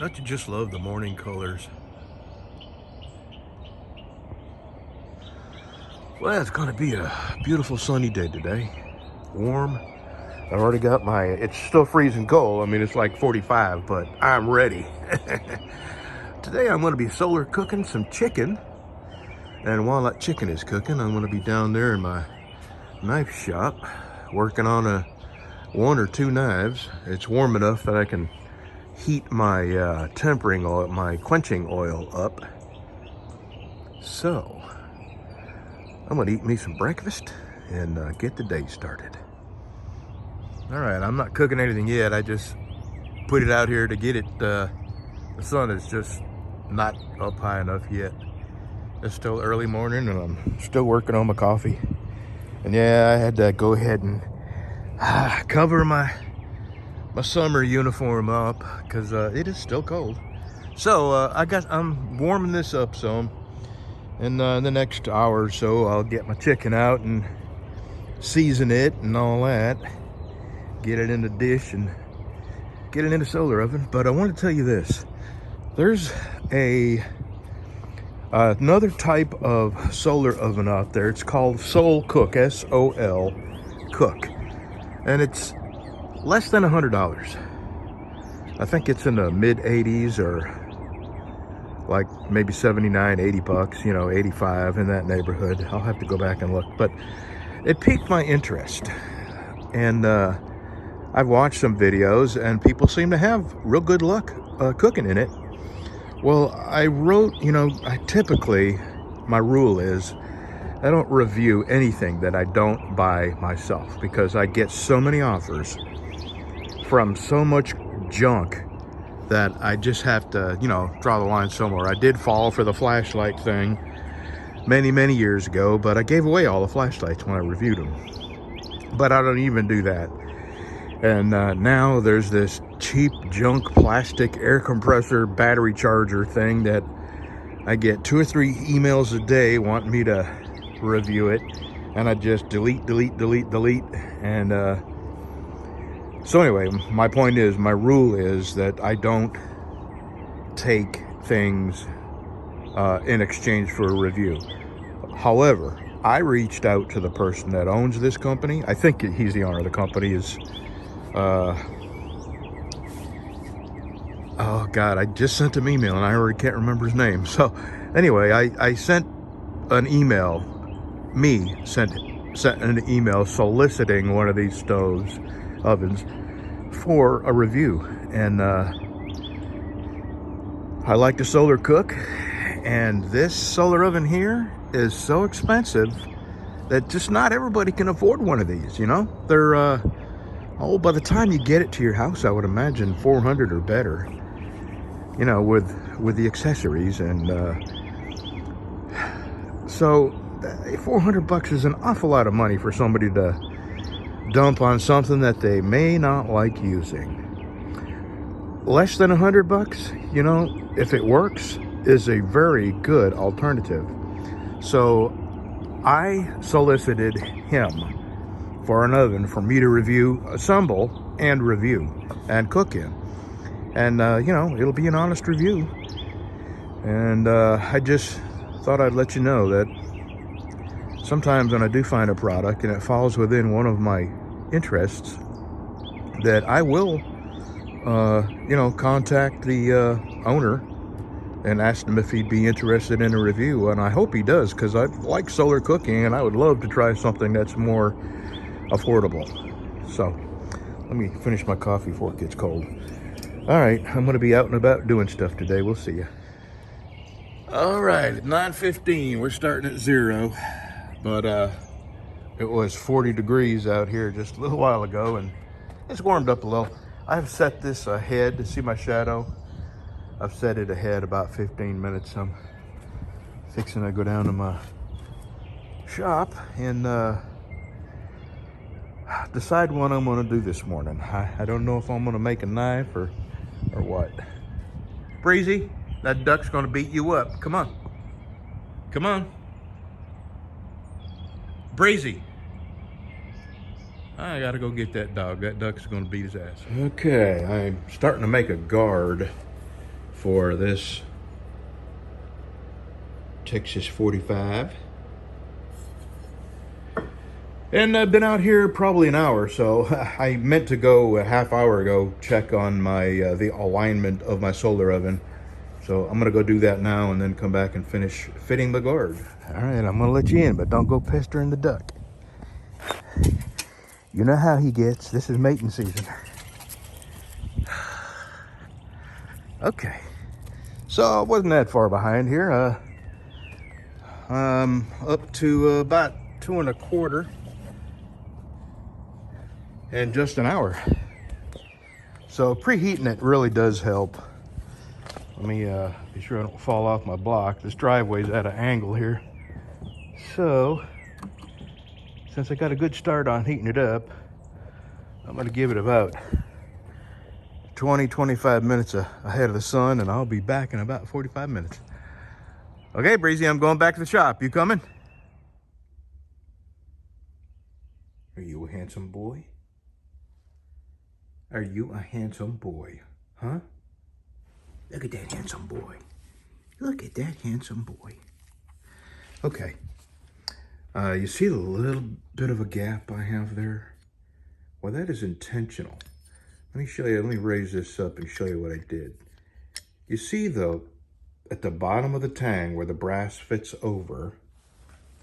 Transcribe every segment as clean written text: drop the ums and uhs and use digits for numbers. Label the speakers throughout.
Speaker 1: Don't you just love the morning colors? Well, it's gonna be a beautiful sunny day today. Warm. I've already got it's still freezing cold. I mean, it's like 45, but I'm ready. Today I'm gonna be solar cooking some chicken. And while that chicken is cooking, I'm gonna be down there in my knife shop working on one or two knives. It's warm enough that I can heat my tempering oil, my quenching oil up. So I'm gonna eat me some breakfast and get the day started. All right, I'm not cooking anything yet. I just put it out here to get it. The sun is just not up high enough yet. It's still early morning and I'm still working on my coffee. And yeah, I had to go ahead and cover my summer uniform up because it is still cold. So I'm warming this up some. And in the next hour or so, I'll get my chicken out and season it and all that. Get it in the dish and get it in the solar oven. But I want to tell you this. There's another type of solar oven out there. It's called Sol Cook, S-O-L Cook. And it's less than $100. I think it's in the mid 80s or like maybe 79, 80 bucks, 85 in that neighborhood. I'll have to go back and look, but it piqued my interest. And I've watched some videos and people seem to have real good luck cooking in it. Well, I wrote, my rule is I don't review anything that I don't buy myself because I get so many offers from so much junk that I just have to, draw the line somewhere. I did fall for the flashlight thing many, many years ago, but I gave away all the flashlights when I reviewed them. But I don't even do that. And now there's this cheap junk plastic air compressor battery charger thing that I get 2 or 3 emails a day wanting me to review it. And I just delete. And so anyway, my point is, my rule is that I don't take things in exchange for a review. However, I reached out to the person that owns this company. I think he's the owner of the company. Oh God, I just sent him an email and I already can't remember his name. So anyway, I sent an email, sent an email soliciting one of these ovens for a review. And I like to solar cook, and this solar oven here is so expensive that just not everybody can afford one of these. They're by the time you get it to your house, I would imagine 400 or better, with the accessories. And so 400 bucks is an awful lot of money for somebody to dump on something that they may not like using. Less than 100 bucks, if it works, is a very good alternative. So I solicited him for an oven for me to assemble and review and cook in. And, it'll be an honest review. And I just thought I'd let you know that sometimes when I do find a product and it falls within one of my interests, that I will, contact the owner and ask him if he'd be interested in a review. And I hope he does, because I like solar cooking and I would love to try something that's more affordable. So let me finish my coffee before it gets cold. All right, I'm going to be out and about doing stuff today. We'll see you. All right, at 9:15, we're starting at 0. But it was 40 degrees out here just a little while ago, and it's warmed up a little. I've set this ahead to see my shadow. I've set it ahead about 15 minutes. I'm fixing to go down to my shop and decide what I'm going to do this morning. I don't know if I'm going to make a knife or what. Breezy, that duck's going to beat you up. Come on. Come on. Breezy. I gotta go get that dog. That duck's gonna beat his ass. Okay, I'm starting to make a guard for this Texas 45. And I've been out here probably an hour, so I meant to go a half hour ago check on my the alignment of my solar oven. So I'm gonna go do that now and then come back and finish fitting the guard. All right, I'm gonna let you in, but don't go pestering the duck. You know how he gets. This is mating season. Okay, so I wasn't that far behind here. Up to about 2.25 in just an hour. So preheating it really does help. Let me be sure I don't fall off my block. This driveway's at an angle here. So, since I got a good start on heating it up, I'm gonna give it about 20-25 minutes ahead of the sun, and I'll be back in about 45 minutes. Okay, Breezy, I'm going back to the shop. You coming? Are you a handsome boy? Are you a handsome boy? Huh? Look at that handsome boy. Look at that handsome boy. Okay. You see the little bit of a gap I have there? Well, that is intentional. Let me show you. Let me raise this up and show you what I did. You see, though, at the bottom of the tang where the brass fits over.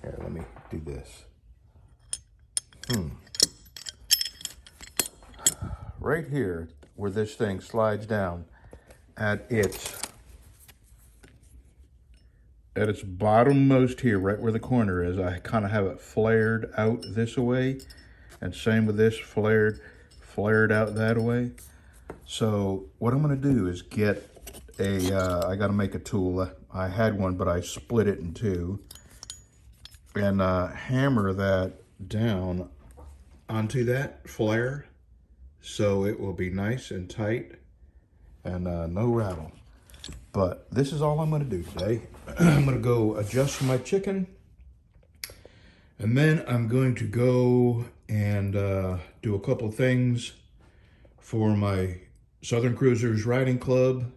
Speaker 1: Here, let me do this. Right here, where this thing slides down, at its bottommost here, right where the corner is, I kind of have it flared out this way, and same with this, flared out that way. So what I'm going to do is get I got to make a tool. I had one, but I split it in two, and hammer that down onto that flare, so it will be nice and tight and no rattle. But this is all I'm going to do today. I'm going to go adjust my chicken, and then I'm going to go and do a couple things for my Southern Cruisers Riding Club.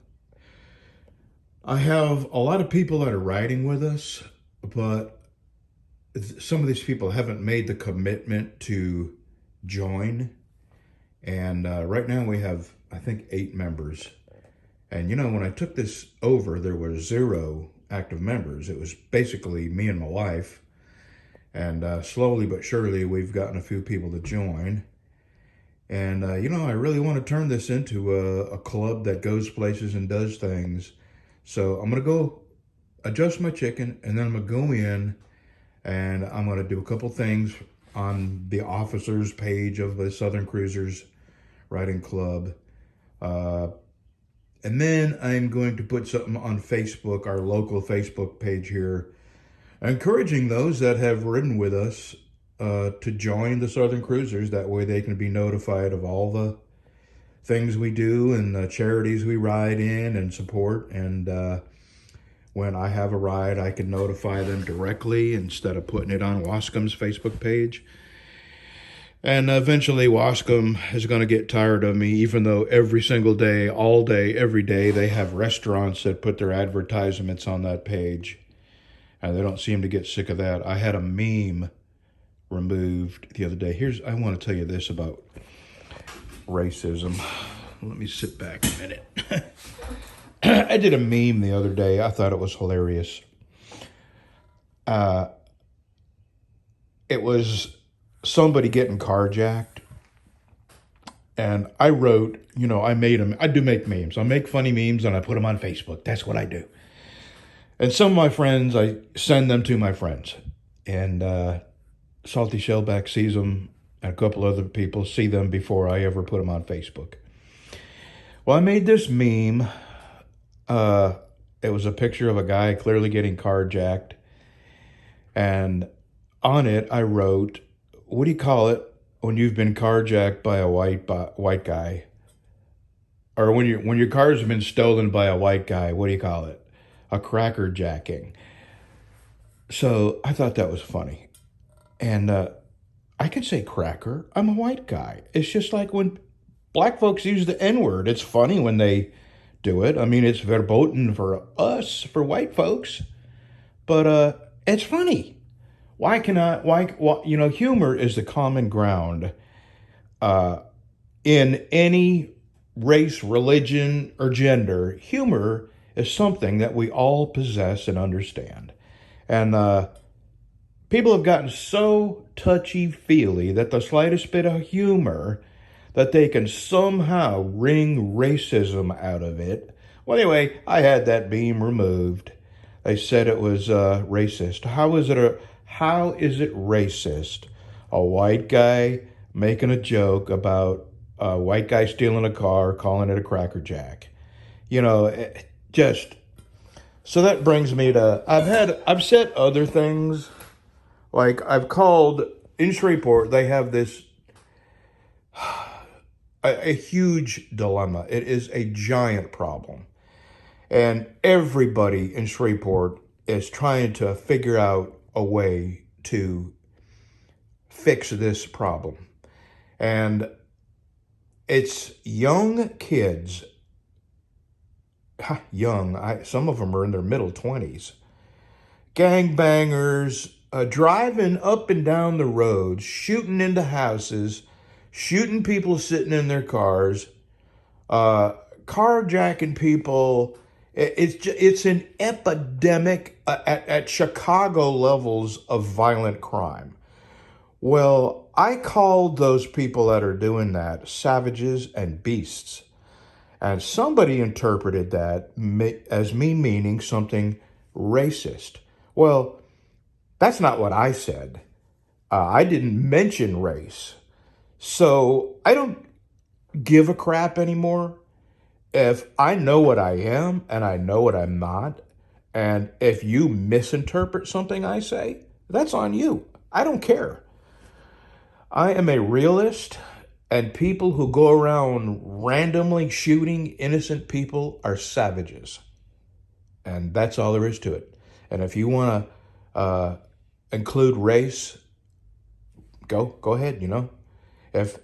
Speaker 1: I have a lot of people that are riding with us, but some of these people haven't made the commitment to join. And right now we have, I think, 8 members. And you know, when I took this over, there were 0 active members. It was basically me and my wife. And slowly but surely, we've gotten a few people to join. And you know, I really want to turn this into a club that goes places and does things. So I'm going to go adjust my chicken, and then I'm going to go in and I'm going to do a couple things on the officers page of the Southern Cruisers Riding Club. And then I'm going to put something on Facebook, our local Facebook page here, encouraging those that have ridden with us to join the Southern Cruisers. That way they can be notified of all the things we do and the charities we ride in and support. And when I have a ride, I can notify them directly instead of putting it on Wascom's Facebook page. And eventually Wascom is going to get tired of me, even though every single day, all day, every day, they have restaurants that put their advertisements on that page. And they don't seem to get sick of that. I had a meme removed the other day. I want to tell you this about racism. Let me sit back a minute. I did a meme the other day. I thought it was hilarious. It was somebody getting carjacked. And I wrote, you know, I made them. I do make memes. I make funny memes and I put them on Facebook. That's what I do. And some of my friends, I send them to my friends. And Salty Shellback sees them, and a couple other people see them before I ever put them on Facebook. Well, I made this meme. It was a picture of a guy clearly getting carjacked. And on it, I wrote, what do you call it when you've been carjacked by a white guy? Or when your car's been stolen by a white guy, what do you call it? A cracker jacking. So I thought that was funny. And I can say cracker. I'm a white guy. It's just like when black folks use the N-word. It's funny when they do it. I mean, it's verboten for us, for white folks, but it's funny. Why can I? Why? You know, humor is the common ground in any race, religion, or gender. Humor is something that we all possess and understand, and people have gotten so touchy-feely that the slightest bit of humor that they can somehow wring racism out of it. Well, anyway, I had that beam removed. They said it was racist. How is it racist? A white guy making a joke about a white guy stealing a car, calling it a Cracker Jack. You know, just so that brings me to I've said other things. Like I've called in Shreveport, they have this a huge dilemma. It is a giant problem. And everybody in Shreveport is trying to figure out a way to fix this problem. And it's young kids, some of them are in their middle 20s, gangbangers, driving up and down the road, shooting into houses, shooting people sitting in their cars, carjacking people. It's an epidemic at Chicago levels of violent crime. Well, I called those people that are doing that savages and beasts. And somebody interpreted that as me meaning something racist. Well, that's not what I said. I didn't mention race. So I don't give a crap anymore if I know what I am and I know what I'm not. And if you misinterpret something I say, that's on you. I don't care. I am a realist, and people who go around randomly shooting innocent people are savages. And that's all there is to it. And if you want to include race, go ahead, you know. If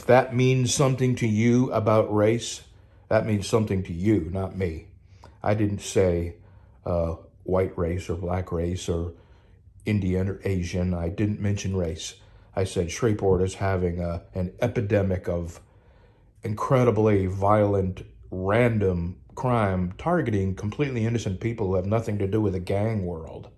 Speaker 1: that means something to you about race, that means something to you, not me. I didn't say white race or black race or Indian or Asian. I didn't mention race. I said Shreveport is having an epidemic of incredibly violent, random crime targeting completely innocent people who have nothing to do with the gang world.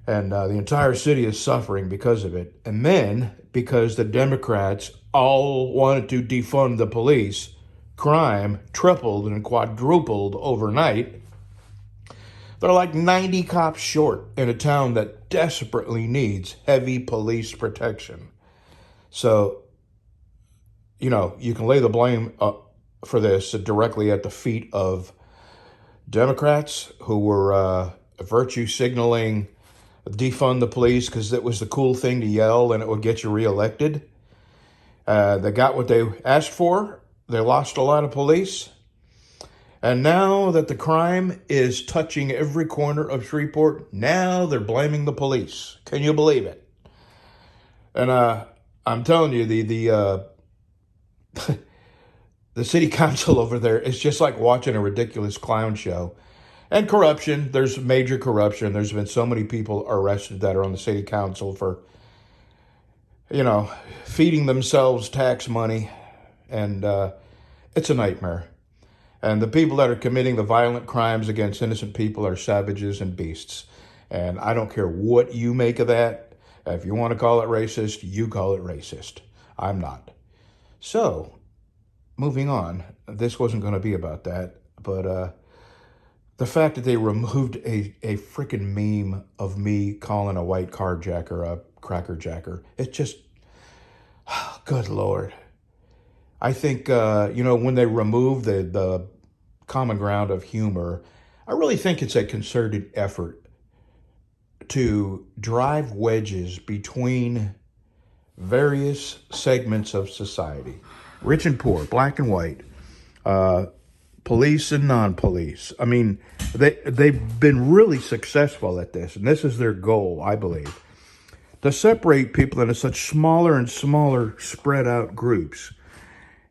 Speaker 1: And the entire city is suffering because of it. And then, because the Democrats all wanted to defund the police, crime tripled and quadrupled overnight. They're like 90 cops short in a town that desperately needs heavy police protection. So, you know, you can lay the blame for this directly at the feet of Democrats who were virtue signaling defund the police because it was the cool thing to yell and it would get you reelected. They got what they asked for. They lost a lot of police. And now that the crime is touching every corner of Shreveport, now they're blaming the police. Can you believe it? And I'm telling you, the city council over there is just like watching a ridiculous clown show. And corruption, there's major corruption. There's been so many people arrested that are on the city council for, you know, feeding themselves tax money. And it's a nightmare. And the people that are committing the violent crimes against innocent people are savages and beasts. And I don't care what you make of that. If you want to call it racist, you call it racist. I'm not. So, moving on. This wasn't going to be about that. But the fact that they removed a freaking meme of me calling a white carjacker a cracker jacker, it's just, good Lord. I think, you know, when they remove the common ground of humor, I really think it's a concerted effort to drive wedges between various segments of society, rich and poor, black and white, police and non-police. I mean, they've been really successful at this, and this is their goal, I believe, to separate people into such smaller and smaller spread out groups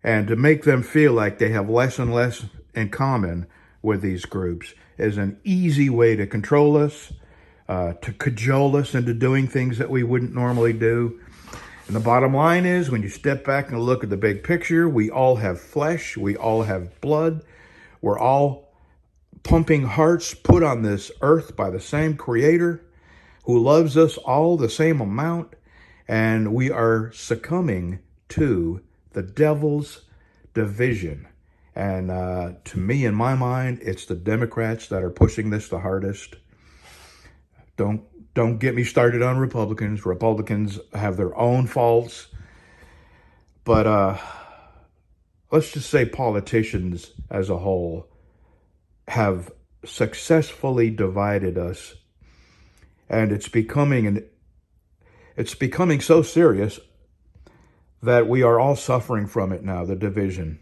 Speaker 1: and to make them feel like they have less and less in common with these groups is an easy way to control us, to cajole us into doing things that we wouldn't normally do. And the bottom line is, when you step back and look at the big picture, we all have flesh, we all have blood, we're all pumping hearts put on this earth by the same creator who loves us all the same amount, and we are succumbing to the devil's division. And to me, in my mind, it's the Democrats that are pushing this the hardest. Don't get me started on Republicans. Republicans have their own faults. But let's just say politicians as a whole have successfully divided us. And it's becoming so serious that we are all suffering from it now, the division.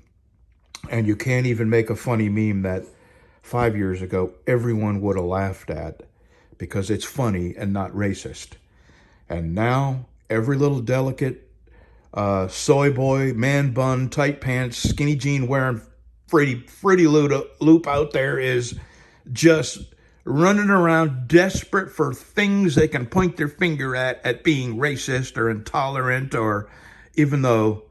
Speaker 1: And you can't even make a funny meme that 5 years ago everyone would have laughed at, because it's funny and not racist. And now every little delicate soy boy, man bun, tight pants, skinny jean wearing Fruity Loop out there is just running around desperate for things they can point their finger at being racist or intolerant, or even though,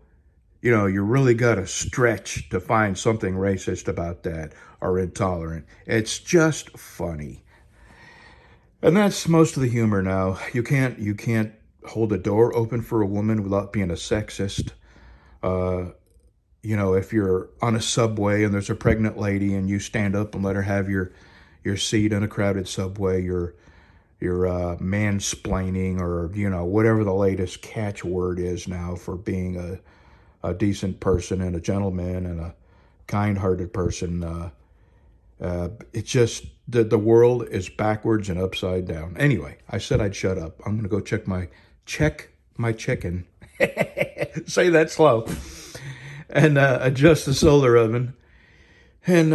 Speaker 1: you know, you really got to stretch to find something racist about that or intolerant. It's just funny. And that's most of the humor now. You can't hold a door open for a woman without being a sexist. You know, if you're on a subway and there's a pregnant lady and you stand up and let her have your seat in a crowded subway, you're mansplaining, or, you know, whatever the latest catchword is now for being a decent person and a gentleman and a kind-hearted person. It's just the world is backwards and upside down. Anyway, I said I'd shut up. I'm gonna go check my chicken. Say that slow. And adjust the solar oven, and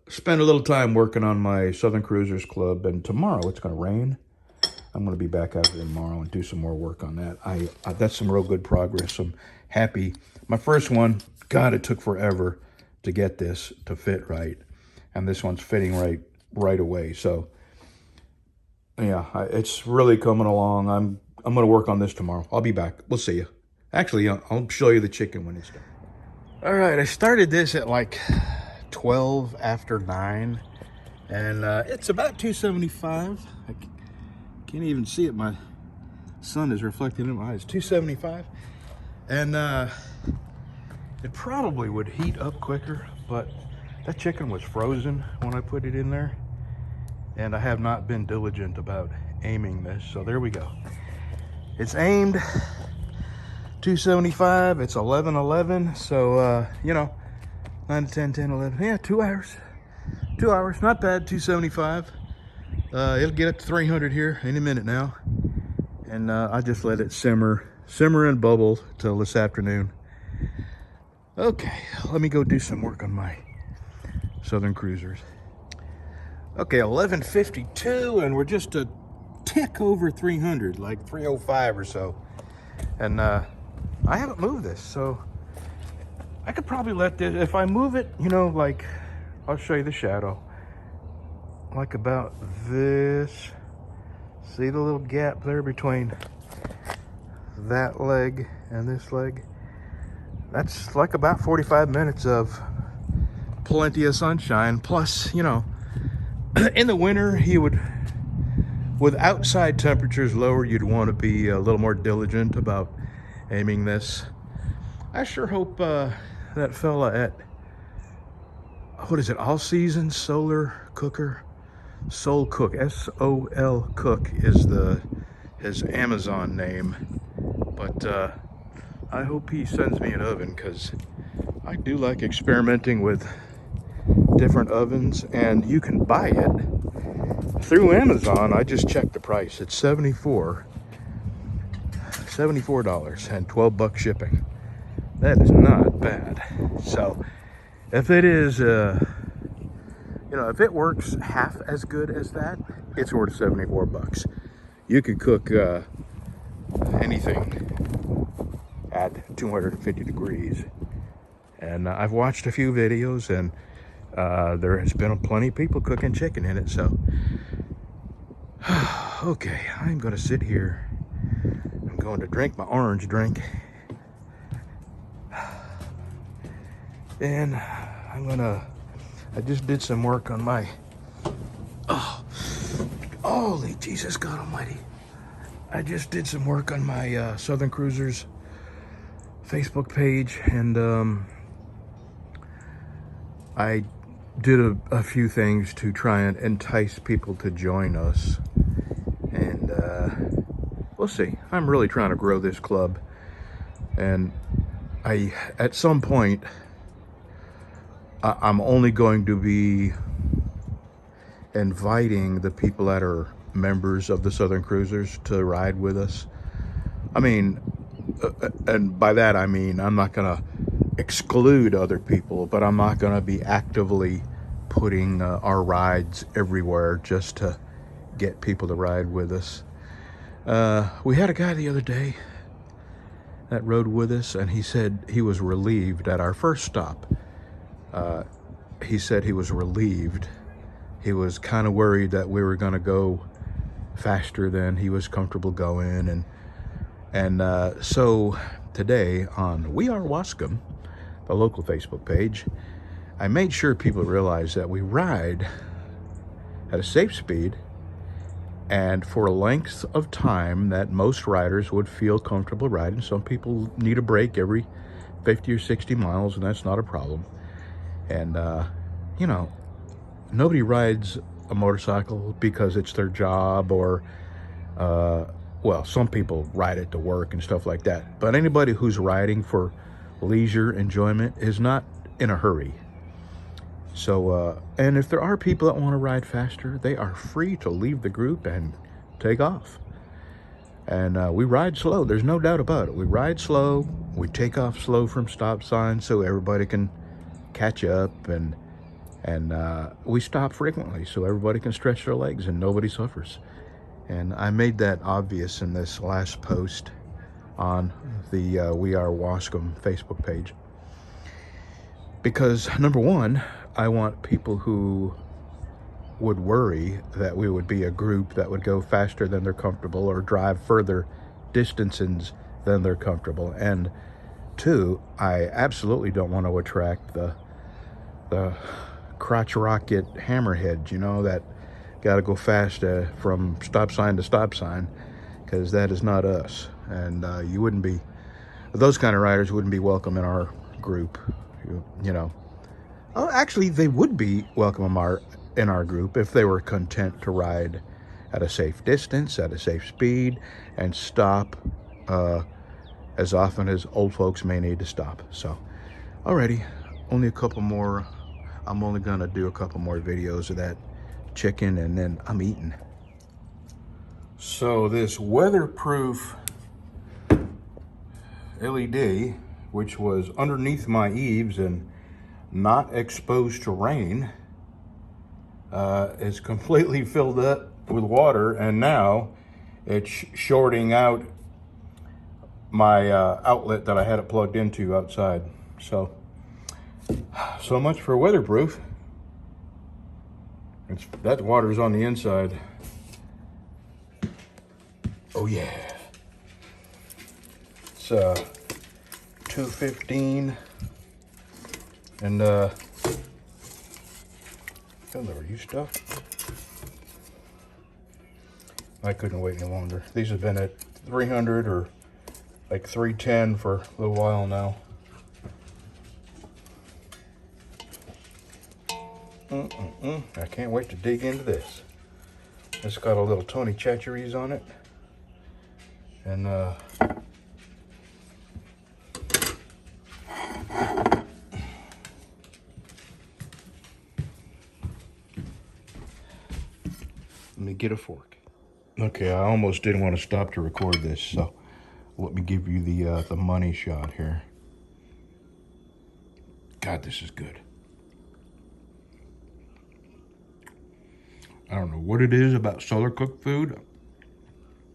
Speaker 1: spend a little time working on my Southern Cruisers Club. And tomorrow it's gonna rain. I'm gonna be back out there tomorrow and do some more work on that. That's some real good progress. I'm happy. My first one, God, it took forever to get this to fit right, and this one's fitting right away. So yeah, it's really coming along. I'm gonna work on this tomorrow. I'll be back. We'll see you. Actually, I'll show you the chicken when it's done. All right, I started this at like 12 after 9, and it's about 275. I can't even see it. My sun is reflecting in my eyes. 275, and it probably would heat up quicker, but that chicken was frozen when I put it in there, and I have not been diligent about aiming this. So there we go. It's aimed 275. It's 11:11. So you know, 9 to 10, 10, 11. Yeah, 2 hours. 2 hours, not bad. 275. It'll get up to 300 here any minute now, and I just let it simmer and bubble till this afternoon. Okay, let me go do some work on my Southern Cruisers. Okay, 11:52, and we're just a tick over 300, like 305 or so. And I haven't moved this, so I could probably let this, if I move it, you know, like, I'll show you the shadow, like about this. See the little gap there between that leg and this leg? That's like about 45 minutes of plenty of sunshine. Plus, you know, in the winter, with outside temperatures lower, you'd want to be a little more diligent about aiming this. I sure hope that fella at, what is it, All Seasons Solar Cooker? Soul Cook, S-O-L Cook is his Amazon name. But I hope he sends me an oven, because I do like experimenting with different ovens, and you can buy it through Amazon. I just checked the price. It's $74 and $12 shipping. That is not bad. So if it is, you know, if it works half as good as that, it's worth $74. You could cook anything at 250 degrees, And I've watched a few videos, and there has been plenty of people cooking chicken in it. So, okay, I'm going to sit here. I'm going to drink my orange drink. And I just did some work on my, holy Jesus God Almighty. I just did some work on my Southern Cruisers Facebook page, and I did a few things to try and entice people to join us. And we'll see. I'm really trying to grow this club. And at some point, I'm only going to be inviting the people that are members of the Southern Cruisers to ride with us. I mean, and by that I mean I'm not going to exclude other people, but I'm not going to be actively putting our rides everywhere just to get people to ride with us. We had a guy the other day that rode with us, and he said he was relieved at our first stop. He said he was relieved. He was kind of worried that we were going to go faster than he was comfortable going. And so today on We Are Wascom, the local Facebook page, I made sure people realize that we ride at a safe speed and for a length of time that most riders would feel comfortable riding. Some people need a break every 50 or 60 miles, and that's not a problem. And, you know, nobody rides a motorcycle because it's their job or, well, some people ride it to work and stuff like that. But anybody who's riding for leisure enjoyment is not in a hurry. So, and if there are people that want to ride faster, they are free to leave the group and take off. And we ride slow. There's no doubt about it. We ride slow. We take off slow from stop signs so everybody can catch up, and we stop frequently so everybody can stretch their legs and nobody suffers. And I made that obvious in this last post on the We Are Wascom Facebook page. Because, number one, I want people who would worry that we would be a group that would go faster than they're comfortable or drive further distances than they're comfortable. And two, I absolutely don't want to attract the crotch rocket hammerhead, you know, that got to go fast from stop sign to stop sign, because that is not us. And you wouldn't be, those kind of riders wouldn't be welcome in our group, you know. Oh, actually, they would be welcome in our group if they were content to ride at a safe distance, at a safe speed, and stop as often as old folks may need to stop. So, alrighty, only a couple more. I'm only gonna do a couple more videos of that chicken, and then I'm eating. So this weatherproof LED, which was underneath my eaves and not exposed to rain, is completely filled up with water, and now it's shorting out my outlet that I had it plugged into outside. So much for weatherproof. That water's on the inside. Oh yeah. It's 2:15, and hello, you stuff. I couldn't wait any longer. These have been at 300 or like 310 for a little while now. I can't wait to dig into this. It's got a little Tony Chachere's on it. And let me get a fork. Okay, I almost didn't want to stop to record this, so let me give you the money shot here. God, this is good. I don't know what it is about solar cooked food.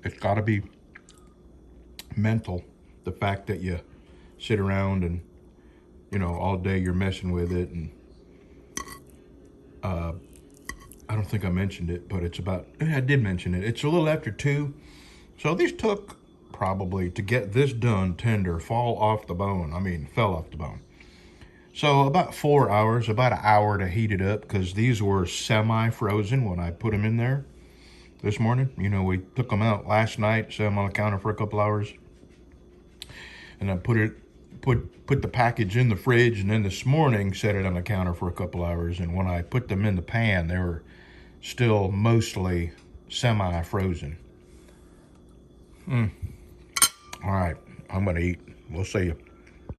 Speaker 1: It's got to be mental. The fact that you sit around and, you know, all day you're messing with it. And I don't think I mentioned it, but it's about, I did mention it. It's a little after 2. So these took probably, to get this done tender, fall off the bone. I mean, fell off the bone. So about 4 hours, about an hour to heat it up, because these were semi-frozen when I put them in there this morning. You know, we took them out last night, set them on the counter for a couple hours, and then put the package in the fridge, and then this morning set it on the counter for a couple hours. And when I put them in the pan, they were still mostly semi-frozen. All right, I'm gonna eat. We'll see you.